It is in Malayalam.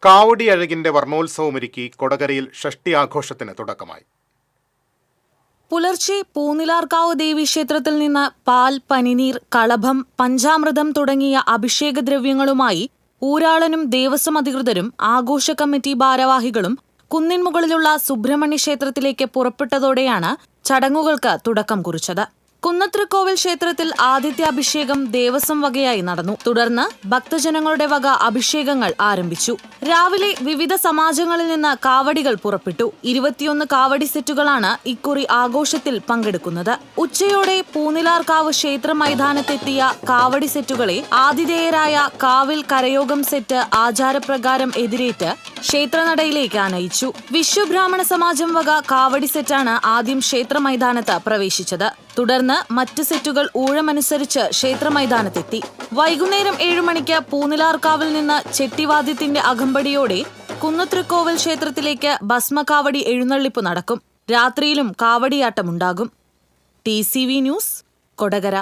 കാവടി അഴകിന്റെ വർണ്ണോത്സവമൊരുക്കി കൊടകരയിൽ ഷഷ്ടി ആഘോഷത്തിന് തുടക്കമായി. പുലർച്ചെ പൂനിലാർക്കാവ് ദേവീക്ഷേത്രത്തിൽ നിന്ന് പാൽ, പനിനീർ, കളഭം, പഞ്ചാമൃതം തുടങ്ങിയ അഭിഷേകദ്രവ്യങ്ങളുമായി ഊരാളനും ദേവസ്വം അധികൃതരും ആഘോഷ കമ്മിറ്റി ഭാരവാഹികളും കുന്നിൻ മുകളിലുള്ള സുബ്രഹ്മണ്യ ക്ഷേത്രത്തിലേക്ക് പുറപ്പെട്ടതോടെയാണ് ചടങ്ങുകൾക്ക് തുടക്കം കുറിച്ചത്. കുന്നത്രിക്കോവിൽ ക്ഷേത്രത്തിൽ ആദ്യത്തെ അഭിഷേകം ദേവസ്വം വകയായി നടന്നു. തുടർന്ന് ഭക്തജനങ്ങളുടെ വക അഭിഷേകങ്ങൾ ആരംഭിച്ചു. രാവിലെ വിവിധ സമാജങ്ങളിൽ നിന്ന് കാവടികൾ പുറപ്പെട്ടു. 21 കാവടി സെറ്റുകളാണ് ഇക്കുറി ആഘോഷത്തിൽ പങ്കെടുക്കുന്നത്. ഉച്ചയോടെ പൂനിലാർക്കാവ് ക്ഷേത്ര മൈതാനത്തെത്തിയ കാവടി സെറ്റുകളെ ആതിഥേയരായ കാവിൽ കരയോഗം സെറ്റ് ആചാരപ്രകാരം എതിരേറ്റ് ക്ഷേത്രനടയിലേക്ക് ആനയിച്ചു. വിശ്വബ്രാഹ്മണ സമാജം വക കാവടി സെറ്റാണ് ആദ്യം ക്ഷേത്ര മൈതാനത്ത് പ്രവേശിച്ചത്. തുടർന്ന് മറ്റ് സെറ്റുകൾ ഊഴമനുസരിച്ച് ക്ഷേത്ര മൈതാനത്തെത്തി. വൈകുന്നേരം 7 മണിക്ക് പൂനിലാർക്കാവിൽ നിന്ന് ചെട്ടിവാദ്യത്തിന്റെ അകമ്പടിയോടെ കുന്നത്രിക്കോവിൽ ക്ഷേത്രത്തിലേക്ക് ഭസ്മകാവടി എഴുന്നള്ളിപ്പ് നടക്കും. രാത്രിയിലും കാവടിയാട്ടമുണ്ടാകും. TCV news, Kodakara.